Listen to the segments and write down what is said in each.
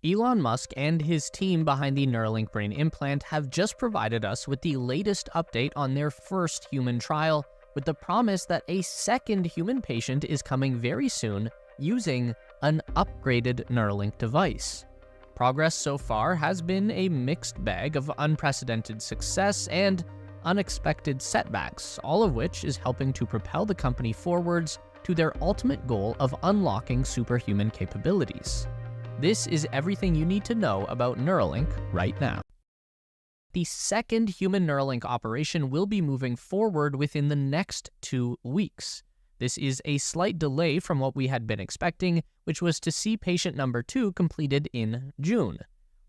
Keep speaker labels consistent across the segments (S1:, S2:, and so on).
S1: Elon Musk and his team behind the Neuralink brain implant have just provided us with the latest update on their first human trial, with the promise that a second human patient is coming very soon using an upgraded Neuralink device. Progress so far has been a mixed bag of unprecedented success and unexpected setbacks, all of which is helping to propel the company forwards to their ultimate goal of unlocking superhuman capabilities. This is everything you need to know about Neuralink right now. The second human Neuralink operation will be moving forward within the next 2 weeks. This is a slight delay from what we had been expecting, which was to see patient number 2 completed in June.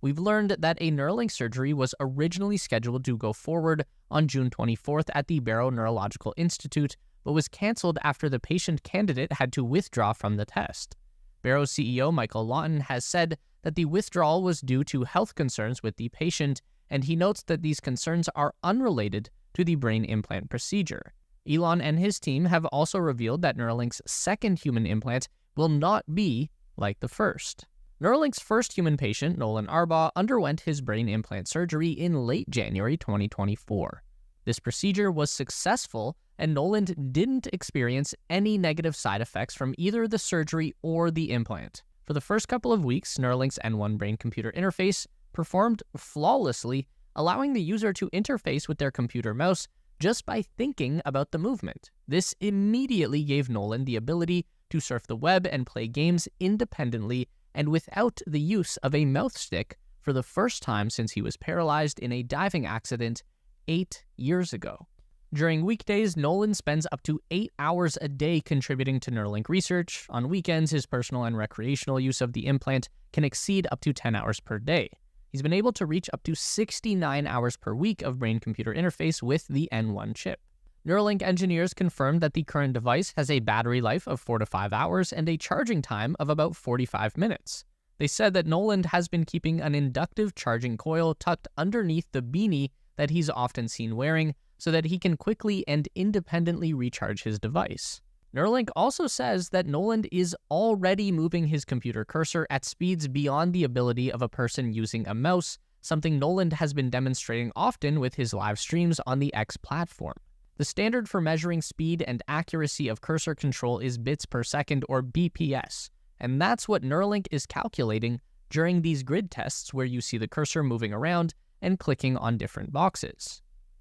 S1: We've learned that a Neuralink surgery was originally scheduled to go forward on June 24th at the Barrow Neurological Institute, but was canceled after the patient candidate had to withdraw from the test. Barrow's CEO Michael Lawton has said that the withdrawal was due to health concerns with the patient, and he notes that these concerns are unrelated to the brain implant procedure. Elon and his team have also revealed that Neuralink's second human implant will not be like the first. Neuralink's first human patient, Nolan Arbaugh, underwent his brain implant surgery in late January 2024. This procedure was successful, and Nolan didn't experience any negative side effects from either the surgery or the implant. For the first couple of weeks, Neuralink's N1 brain-computer interface performed flawlessly, allowing the user to interface with their computer mouse just by thinking about the movement. This immediately gave Nolan the ability to surf the web and play games independently and without the use of a mouth stick for the first time since he was paralyzed in a diving accident 8 years ago. During weekdays, Nolan spends up to 8 hours a day contributing to Neuralink research. On weekends, his personal and recreational use of the implant can exceed up to 10 hours per day. He's been able to reach up to 69 hours per week of brain-computer interface with the N1 chip. Neuralink engineers confirmed that the current device has a battery life of 4 to 5 hours and a charging time of about 45 minutes. They said that Nolan has been keeping an inductive charging coil tucked underneath the beanie that he's often seen wearing, so that he can quickly and independently recharge his device. Neuralink also says that Nolan is already moving his computer cursor at speeds beyond the ability of a person using a mouse, something Nolan has been demonstrating often with his live streams on the X platform. The standard for measuring speed and accuracy of cursor control is bits per second, or BPS, and that's what Neuralink is calculating during these grid tests where you see the cursor moving around and clicking on different boxes.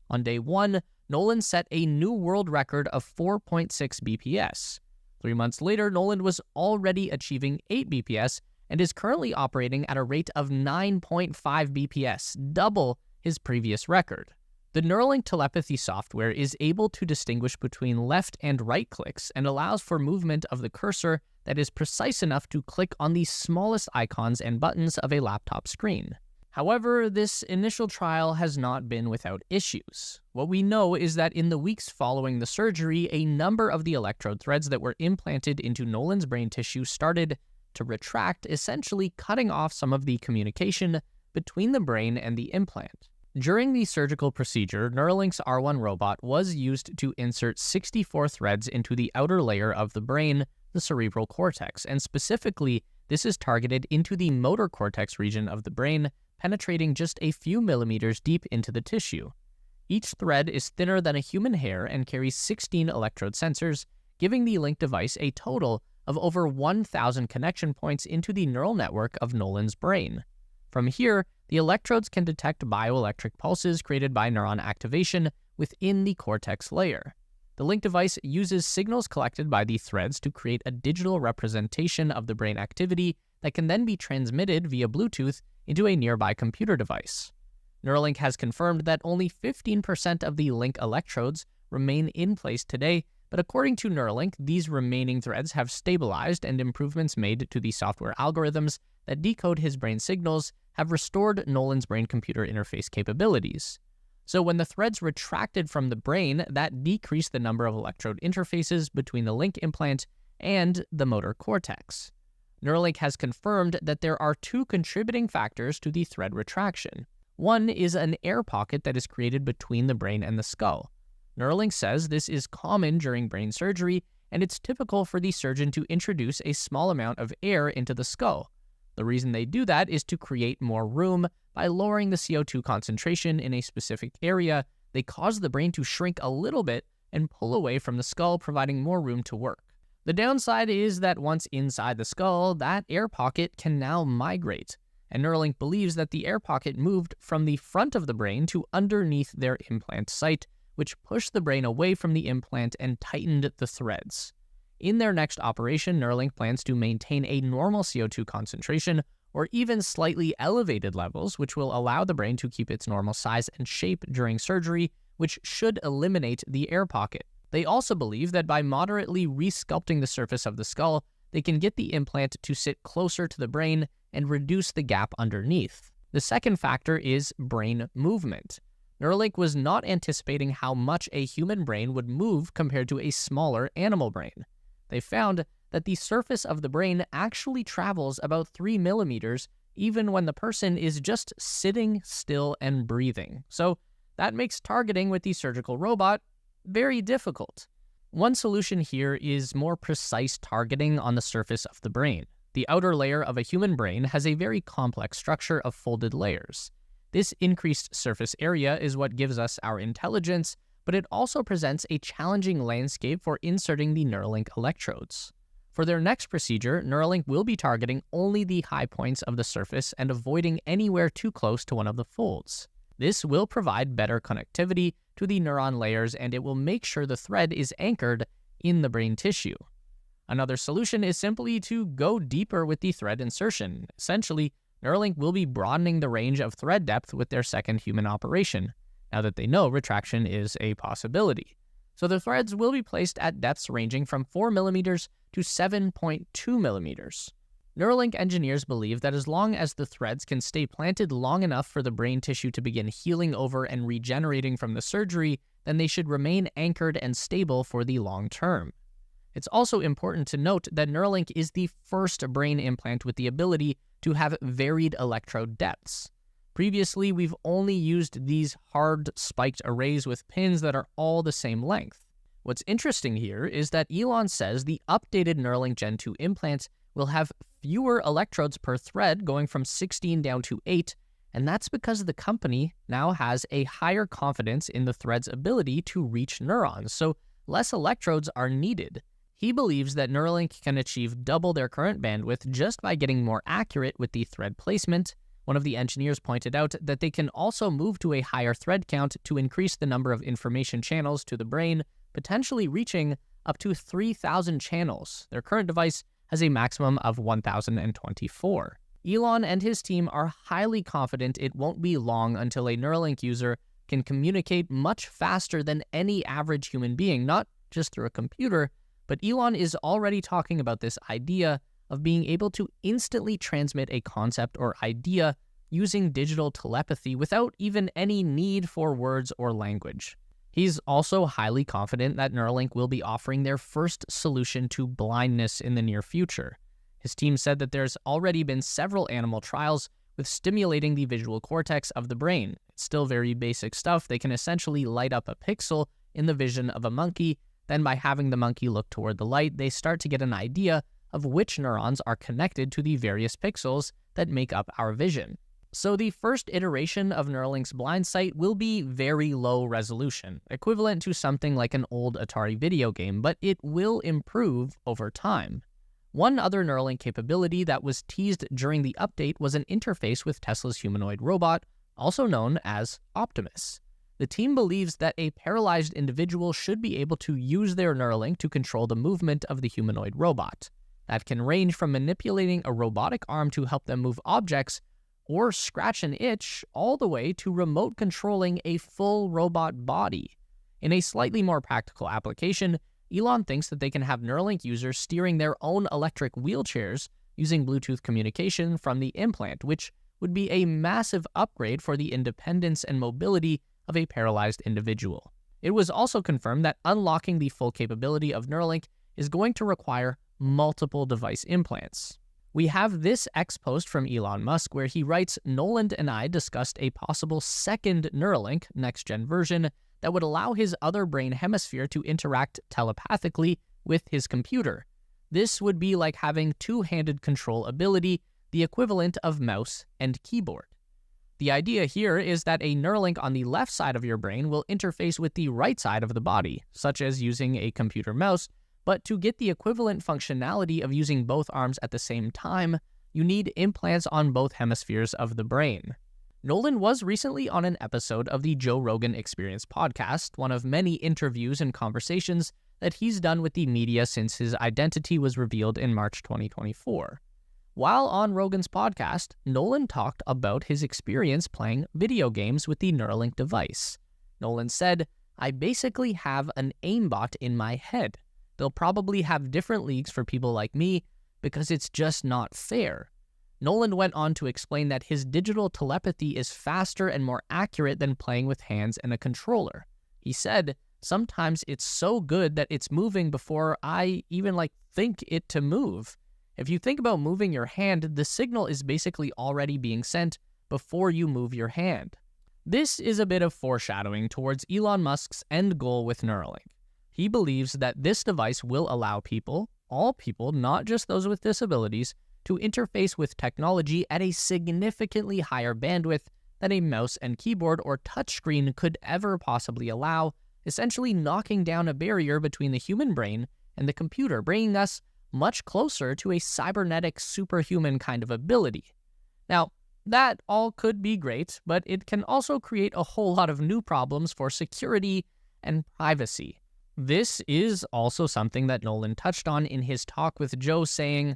S1: On day 1, Nolan set a new world record of 4.6 BPS. 3 months later, Nolan was already achieving 8 BPS and is currently operating at a rate of 9.5 BPS, double his previous record. The Neuralink telepathy software is able to distinguish between left and right clicks and allows for movement of the cursor that is precise enough to click on the smallest icons and buttons of a laptop screen. However, this initial trial has not been without issues. What we know is that in the weeks following the surgery, a number of the electrode threads that were implanted into Nolan's brain tissue started to retract, essentially cutting off some of the communication between the brain and the implant. During the surgical procedure, Neuralink's R1 robot was used to insert 64 threads into the outer layer of the brain, the cerebral cortex, and specifically, this is targeted into the motor cortex region of the brain, penetrating just a few millimeters deep into the tissue. Each thread is thinner than a human hair and carries 16 electrode sensors, giving the Link device a total of over 1,000 connection points into the neural network of Nolan's brain. From here, the electrodes can detect bioelectric pulses created by neuron activation within the cortex layer. The Link device uses signals collected by the threads to create a digital representation of the brain activity that can then be transmitted via Bluetooth into a nearby computer device. Neuralink has confirmed that only 15% of the Link electrodes remain in place today, but according to Neuralink, these remaining threads have stabilized, and improvements made to the software algorithms that decode his brain signals have restored Nolan's brain-computer interface capabilities. So when the threads retracted from the brain, that decreased the number of electrode interfaces between the Link implant and the motor cortex. Neuralink has confirmed that there are 2 contributing factors to the thread retraction. One is an air pocket that is created between the brain and the skull. Neuralink says this is common during brain surgery, and it's typical for the surgeon to introduce a small amount of air into the skull. The reason they do that is to create more room. By lowering the CO2 concentration in a specific area, they cause the brain to shrink a little bit and pull away from the skull, providing more room to work. The downside is that once inside the skull, that air pocket can now migrate, and Neuralink believes that the air pocket moved from the front of the brain to underneath their implant site, which pushed the brain away from the implant and tightened the threads. In their next operation, Neuralink plans to maintain a normal CO2 concentration or even slightly elevated levels, which will allow the brain to keep its normal size and shape during surgery, which should eliminate the air pocket. They also believe that by moderately resculpting the surface of the skull, they can get the implant to sit closer to the brain and reduce the gap underneath. The second factor is brain movement. Neuralink was not anticipating how much a human brain would move compared to a smaller animal brain. They found that the surface of the brain actually travels about 3 millimeters even when the person is just sitting still and breathing. So that makes targeting with the surgical robot very difficult. One solution here is more precise targeting on the surface of the brain. The outer layer of a human brain has a very complex structure of folded layers. This increased surface area is what gives us our intelligence, but it also presents a challenging landscape for inserting the Neuralink electrodes. For their next procedure, Neuralink will be targeting only the high points of the surface and avoiding anywhere too close to one of the folds. This will provide better connectivity to the neuron layers, and it will make sure the thread is anchored in the brain tissue. Another solution is simply to go deeper with the thread insertion. Essentially, Neuralink will be broadening the range of thread depth with their second human operation, now that they know retraction is a possibility. So the threads will be placed at depths ranging from 4 millimeters to 7.2 millimeters. Neuralink engineers believe that as long as the threads can stay planted long enough for the brain tissue to begin healing over and regenerating from the surgery, then they should remain anchored and stable for the long term. It's also important to note that Neuralink is the first brain implant with the ability to have varied electrode depths. Previously, we've only used these hard spiked arrays with pins that are all the same length. What's interesting here is that Elon says the updated Neuralink Gen 2 implant will have fewer electrodes per thread, going from 16 down to 8, and that's because the company now has a higher confidence in the thread's ability to reach neurons, so less electrodes are needed. He believes that Neuralink can achieve double their current bandwidth just by getting more accurate with the thread placement. One of the engineers pointed out that they can also move to a higher thread count to increase the number of information channels to the brain, potentially reaching up to 3,000 channels. Their current device has a maximum of 1,024. Elon and his team are highly confident it won't be long until a Neuralink user can communicate much faster than any average human being, not just through a computer, but Elon is already talking about this idea of being able to instantly transmit a concept or idea using digital telepathy without even any need for words or language. He's also highly confident that Neuralink will be offering their first solution to blindness in the near future. His team said that there's already been several animal trials with stimulating the visual cortex of the brain. It's still very basic stuff. They can essentially light up a pixel in the vision of a monkey. Then by having the monkey look toward the light, they start to get an idea of which neurons are connected to the various pixels that make up our vision. So the first iteration of Neuralink's blind sight will be very low resolution, equivalent to something like an old Atari video game, but it will improve over time. One other Neuralink capability that was teased during the update was an interface with Tesla's humanoid robot, also known as Optimus. The team believes that a paralyzed individual should be able to use their Neuralink to control the movement of the humanoid robot. That can range from manipulating a robotic arm to help them move objects, or scratch an itch, all the way to remote controlling a full robot body. In a slightly more practical application, Elon thinks that they can have Neuralink users steering their own electric wheelchairs using Bluetooth communication from the implant, which would be a massive upgrade for the independence and mobility of a paralyzed individual. It was also confirmed that unlocking the full capability of Neuralink is going to require multiple device implants. We have this X-post from Elon Musk where he writes, "Noland and I discussed a possible second Neuralink, next-gen version, that would allow his other brain hemisphere to interact telepathically with his computer. This would be like having two-handed control ability. the equivalent of mouse and keyboard. The idea here is that a Neuralink on the left side of your brain will interface with the right side of the body, such as using a computer mouse, but to get the equivalent functionality of using both arms at the same time, you need implants on both hemispheres of the brain. Nolan was recently on an episode of the Joe Rogan Experience podcast, one of many interviews and conversations that he's done with the media since his identity was revealed in March 2024. While on Rogan's podcast, Nolan talked about his experience playing video games with the Neuralink device. Nolan said, "I basically have an aimbot in my head. They'll probably have different leagues for people like me because it's just not fair." Nolan went on to explain that his digital telepathy is faster and more accurate than playing with hands and a controller. He said, "Sometimes it's so good that it's moving before I even think it to move. If you think about moving your hand, the signal is basically already being sent before you move your hand." This is a bit of foreshadowing towards Elon Musk's end goal with Neuralink. He believes that this device will allow people, all people, not just those with disabilities, to interface with technology at a significantly higher bandwidth than a mouse and keyboard or touchscreen could ever possibly allow, essentially knocking down a barrier between the human brain and the computer, bringing us much closer to a cybernetic superhuman kind of ability. Now, that all could be great, but it can also create a whole lot of new problems for security and privacy. This is also something that Nolan touched on in his talk with Joe, saying,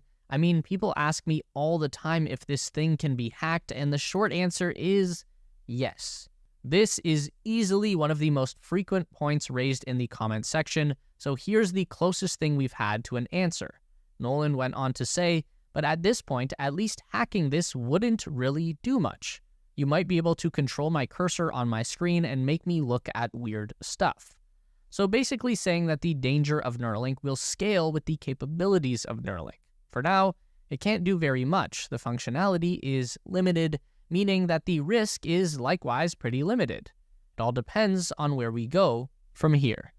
S1: people ask me all the time if this thing can be hacked, and the short answer is yes. This is easily one of the most frequent points raised in the comment section, so here's the closest thing we've had to an answer. Nolan went on to say, "But at this point, at least hacking this wouldn't really do much. You might be able to control my cursor on my screen and make me look at weird stuff." So basically saying that the danger of Neuralink will scale with the capabilities of Neuralink. For now, it can't do very much. The functionality is limited, meaning that the risk is likewise pretty limited. It all depends on where we go from here.